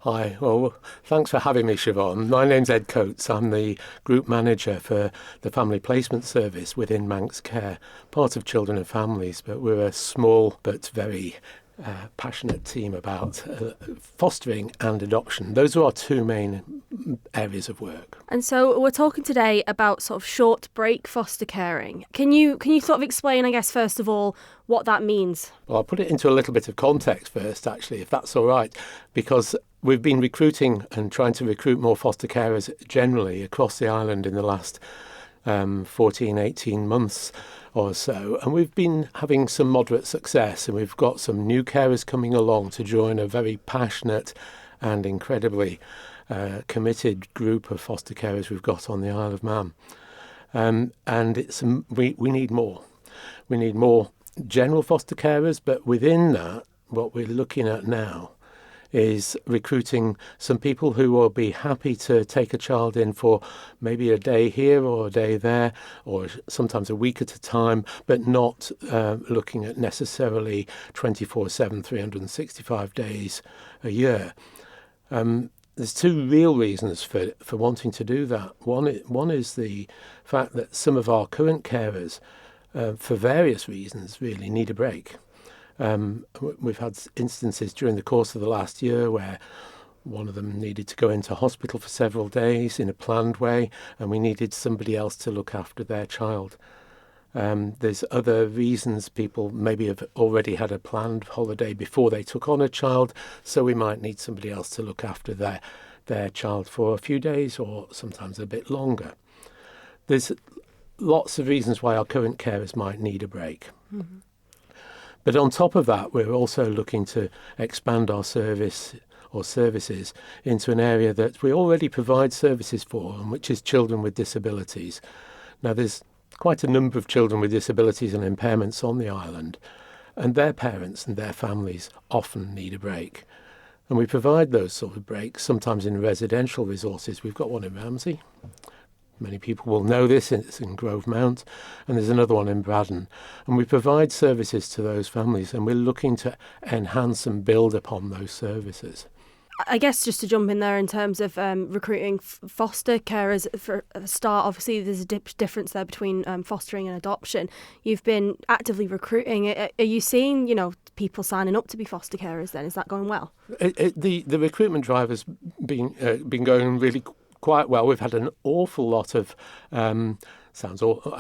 Hi. Well, thanks for having me, Siobhán. My name's Ed Coates. I'm the Group Manager for the Family Placement Service within Manx Care, part of Children and Families, but we're a small but very passionate team about fostering and adoption. Those are our two main areas of work. And so we're talking today about sort of short break foster caring. Can you sort of explain, I guess, first of all, what that means? Well, I'll put it into a little bit of context first, actually, if that's all right, because we've been recruiting and trying to recruit more foster carers generally across the island in the last 14, 18 months or so. And we've been having some moderate success, and we've got some new carers coming along to join a very passionate and incredibly committed group of foster carers we've got on the Isle of Man. And we need more. We need more general foster carers, but within that, what we're looking at now is recruiting some people who will be happy to take a child in for maybe a day here or a day there, or sometimes a week at a time, but not looking at necessarily 24/7, 365 days a year. There's two real reasons for wanting to do that. One is the fact that some of our current carers, for various reasons, really need a break. We've had instances during the course of the last year where one of them needed to go into hospital for several days in a planned way, and we needed somebody else to look after their child. There's other reasons. People maybe have already had a planned holiday before they took on a child, so we might need somebody else to look after their child for a few days or sometimes a bit longer. There's lots of reasons why our current carers might need a break. Mm-hmm. But on top of that, we're also looking to expand our service or services into an area that we already provide services for, and which is children with disabilities. Now, there's quite a number of children with disabilities and impairments on the island, and their parents and their families often need a break. And we provide those sort of breaks, sometimes in residential resources. We've got one in Ramsey. Many people will know this, it's in Grove Mount, and there's another one in Braddon. And we provide services to those families, and we're looking to enhance and build upon those services. I guess just to jump in there in terms of recruiting foster carers for a start, obviously there's a difference there between fostering and adoption. You've been actively recruiting. Are you seeing, people signing up to be foster carers then? Is that going well? The recruitment drive has been going really quite well. We've had an awful lot of, I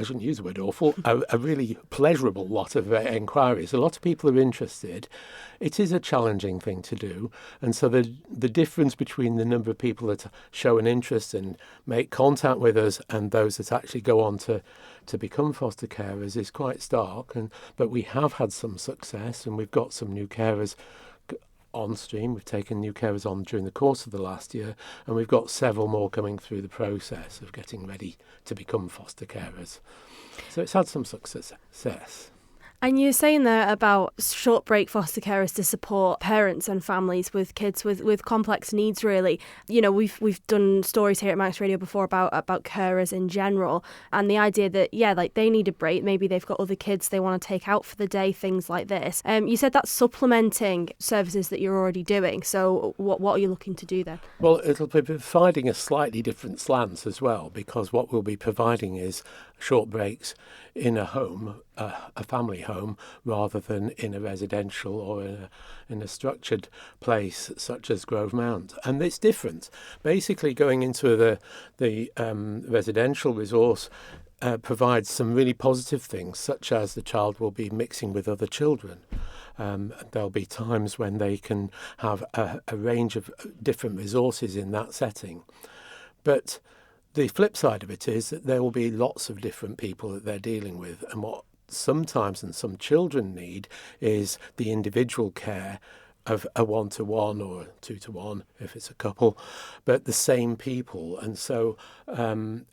shouldn't use the word awful, a really pleasurable lot of inquiries. A lot of people are interested. It is a challenging thing to do. And so the difference between the number of people that show an interest and make contact with us and those that actually go on to become foster carers is quite stark. But we have had some success, and we've got some new carers on stream. We've taken new carers on during the course of the last year, and we've got several more coming through the process of getting ready to become foster carers. So it's had some success. And you're saying there about short break foster carers to support parents and families with kids with complex needs, really. We've done stories here at Manx Radio before about carers in general, and the idea that, they need a break. Maybe they've got other kids they want to take out for the day, things like this. You said that's supplementing services that you're already doing. So what are you looking to do then? Well, it'll be providing a slightly different slant as well, because what we'll be providing is short breaks in a home, a family home, rather than in a residential or in a structured place such as Grove Mount. And it's different. Basically, going into the residential resource provides some really positive things, such as the child will be mixing with other children. There'll be times when they can have a range of different resources in that setting. But the flip side of it is that there will be lots of different people that they're dealing with, and what sometimes and some children need is the individual care of a 1-to-1 or a 2-to-1 if it's a couple, but the same people. And so, and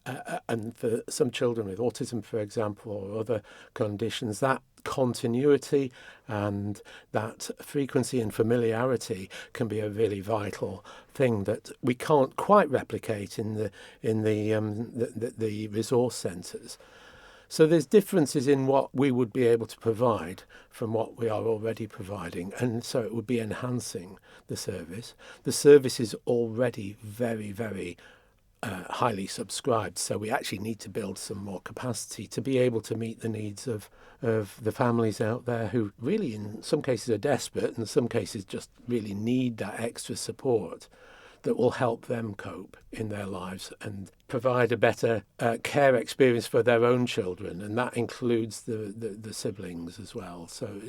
for some children with autism, for example, or other conditions, that continuity and that frequency and familiarity can be a really vital thing that we can't quite replicate in the resource centres. So there's differences in what we would be able to provide from what we are already providing, and so it would be enhancing the service. The service is already very, very highly subscribed, so we actually need to build some more capacity to be able to meet the needs of the families out there who really in some cases are desperate and in some cases just really need that extra support that will help them cope in their lives and provide a better care experience for their own children, and that includes the siblings as well. So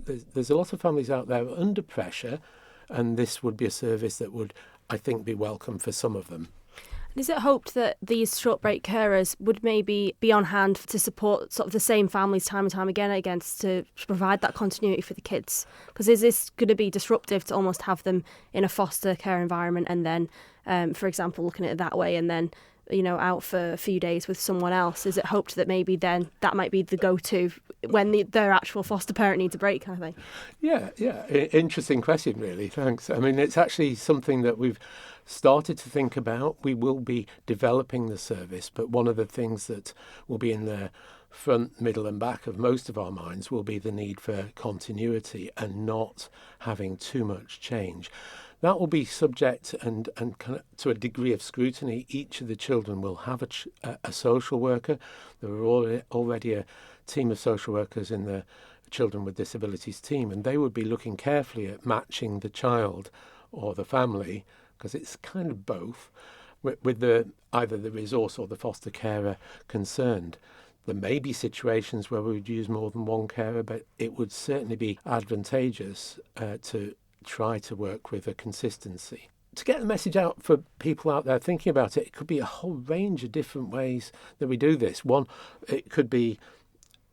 there's a lot of families out there under pressure, and this would be a service that would, I think, be welcome for some of them. Is it hoped that these short break carers would maybe be on hand to support sort of the same families time and time again, to provide that continuity for the kids? Because is this going to be disruptive to almost have them in a foster care environment and then, for example, looking at it that way and then, out for a few days with someone else? Is it hoped that maybe then that might be the go-to when their actual foster parent needs a break, kind of thing? Yeah. Interesting question, really. Thanks. I mean, it's actually something that we've started to think about. We will be developing the service, but one of the things that will be in the front, middle and back of most of our minds will be the need for continuity and not having too much change. That will be subject and kind of to a degree of scrutiny. Each of the children will have a social worker. There are already a team of social workers in the Children with Disabilities team, and they would be looking carefully at matching the child or the family, because it's kind of both, with either the resource or the foster carer concerned. There may be situations where we would use more than one carer, but it would certainly be advantageous to try to work with a consistency. To get the message out for people out there thinking about it, it could be a whole range of different ways that we do this. One, it could be,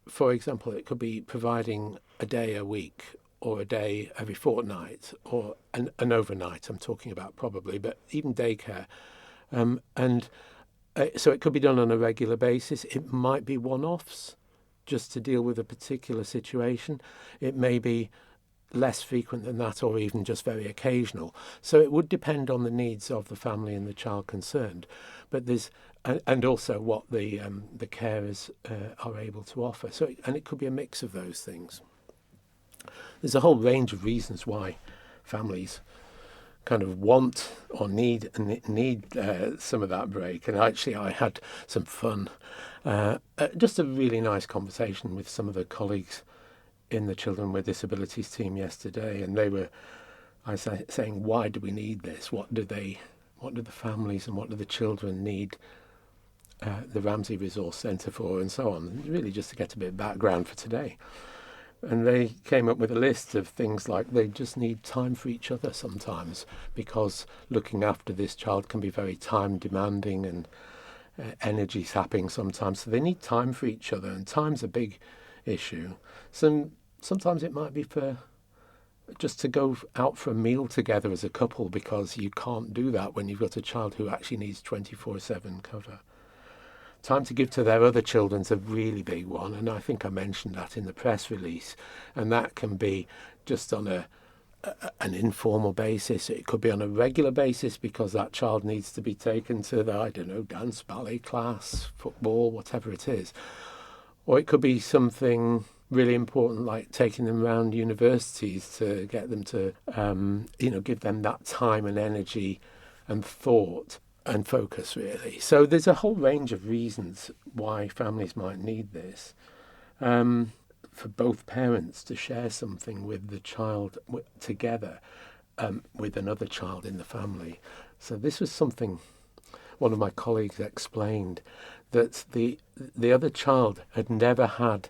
for example, it could be providing a day a week or a day every fortnight, or an overnight I'm talking about probably, but even daycare. So it could be done on a regular basis. It might be one-offs just to deal with a particular situation. It may be less frequent than that, or even just very occasional. So it would depend on the needs of the family and the child concerned. But and also what the carers are able to offer. So it could be a mix of those things. There's a whole range of reasons why families kind of want or need some of that break. And actually, I had some fun, just a really nice conversation with some of the colleagues in the Children with Disabilities team yesterday, and I was saying, why do we need this? What do the families and what do the children need the Ramsey Resource Centre for, and so on? Really, just to get a bit of background for today. And they came up with a list of things like they just need time for each other sometimes, because looking after this child can be very time demanding and energy sapping sometimes. So they need time for each other, and time's a big issue. Sometimes it might be for just to go out for a meal together as a couple, because you can't do that when you've got a child who actually needs 24/7 cover. Time to give to their other children's a really big one, and I think I mentioned that in the press release. And that can be just on an informal basis. It could be on a regular basis because that child needs to be taken to the, dance, ballet class, football, whatever it is. Or it could be something really important like taking them around universities to get them to, give them that time and energy and thought and focus, really. So there's a whole range of reasons why families might need this. For both parents to share something with the child together with another child in the family. So this was something one of my colleagues explained, that the other child had never had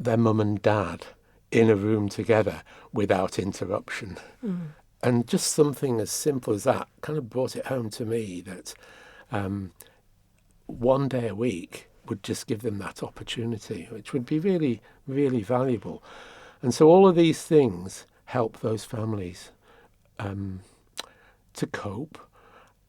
their mum and dad in a room together without interruption. Mm. And just something as simple as that kind of brought it home to me that one day a week would just give them that opportunity, which would be really, really valuable. And so all of these things help those families to cope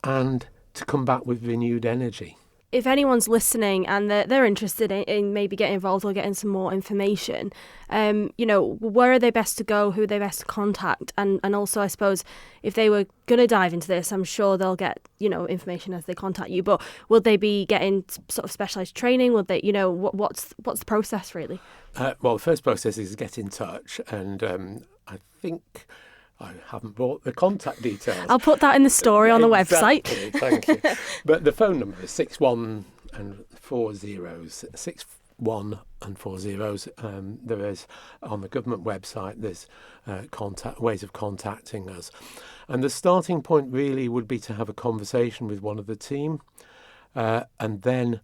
and to come back with renewed energy. if anyone's listening and they're interested in maybe getting involved or getting some more information, where are they best to go? Who are they best to contact? And also, I suppose, if they were going to dive into this, I'm sure they'll get, information as they contact you. But will they be getting sort of specialised training? Will they, what's the process really? Well, the first process is get in touch. And I think I haven't brought the contact details. I'll put that in the story on the website. Thank you. But the phone number is 61 and 4 zeros. 61 and 4 zeros. There is on the government website. There's ways of contacting us, and the starting point really would be to have a conversation with one of the team, and then.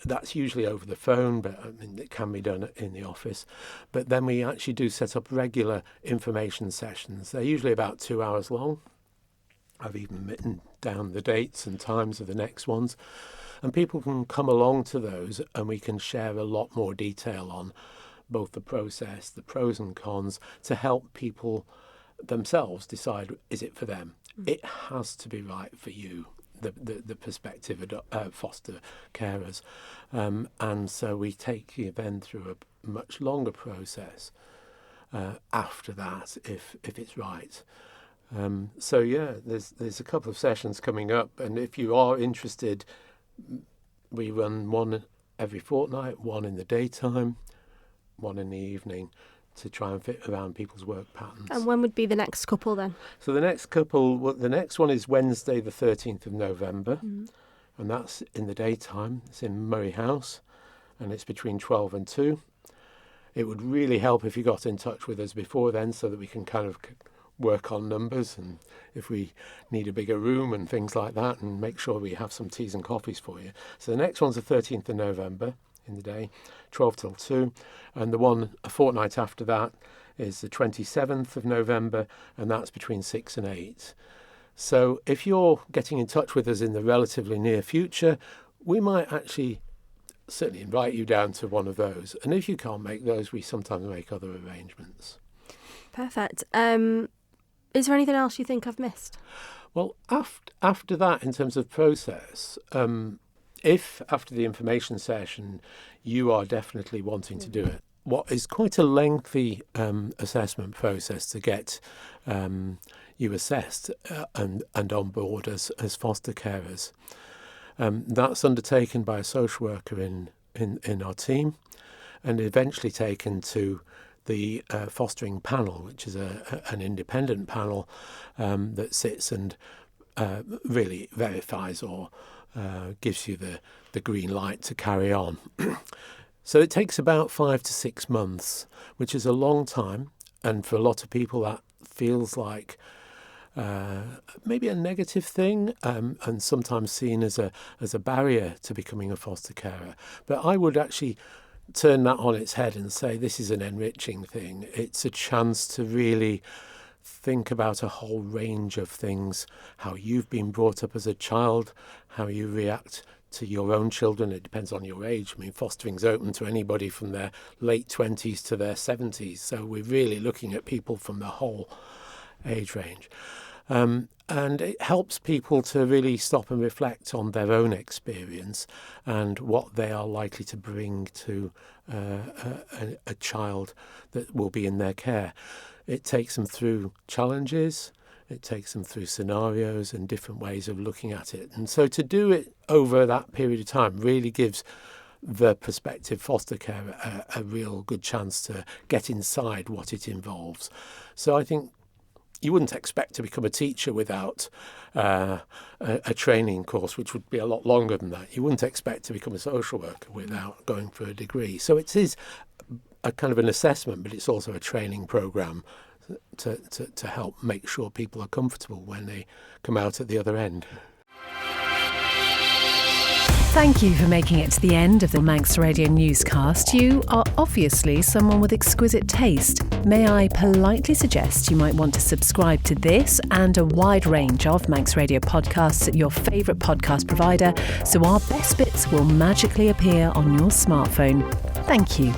That's usually over the phone, but it can be done in the office. But then we actually do set up regular information sessions. They're usually about 2 hours long. I've even written down the dates and times of the next ones. And people can come along to those, and we can share a lot more detail on both the process, the pros and cons, to help people themselves decide, is it for them? It has to be right for you. The perspective of foster carers, and so we take you then through a much longer process after that, if it's right. There's a couple of sessions coming up, and if you are interested, we run one every fortnight, one in the daytime, one in the evening, to try and fit around people's work patterns. And when would be the next couple then? So the next one is Wednesday the 13th of November, and that's in the daytime. It's in Murray House, and it's between 12 and 2. It would really help if you got in touch with us before then, so that we can kind of work on numbers, and if we need a bigger room and things like that, and make sure we have some teas and coffees for you. So the next one's the 13th of November in the day, 12 till 2, and the one a fortnight after that is the 27th of November, and that's between 6 and 8. So if you're getting in touch with us in the relatively near future, we might actually certainly invite you down to one of those, and if you can't make those, we sometimes make other arrangements. Perfect. Is there anything else you think I've missed? Well, after that, in terms of process, if after the information session you are definitely wanting to do it, what is quite a lengthy assessment process to get you assessed and on board as foster carers. That's undertaken by a social worker in our team, and eventually taken to the fostering panel, which is an independent panel that sits and really verifies or gives you the green light to carry on. So it takes about 5 to 6 months, which is a long time, and for a lot of people that feels like maybe a negative thing, and sometimes seen as a barrier to becoming a foster carer. But I would actually turn that on its head and say this is an enriching thing. It's a chance to really think about a whole range of things, how you've been brought up as a child, how you react to your own children. It depends on your age. I mean, fostering's open to anybody from their late 20s to their 70s. So we're really looking at people from the whole age range. And it helps people to really stop and reflect on their own experience and what they are likely to bring to a child that will be in their care. It takes them through challenges, it takes them through scenarios and different ways of looking at it. And so to do it over that period of time really gives the prospective foster carer a real good chance to get inside what it involves. So I think you wouldn't expect to become a teacher without a training course, which would be a lot longer than that. You wouldn't expect to become a social worker without going for a degree. So it is a kind of an assessment, but it's also a training program to help make sure people are comfortable when they come out at the other end. Thank you for making it to the end of the Manx Radio Newscast. You are obviously someone with exquisite taste. May I politely suggest you might want to subscribe to this and a wide range of Manx Radio podcasts at your favourite podcast provider, so our best bits will magically appear on your smartphone. Thank you.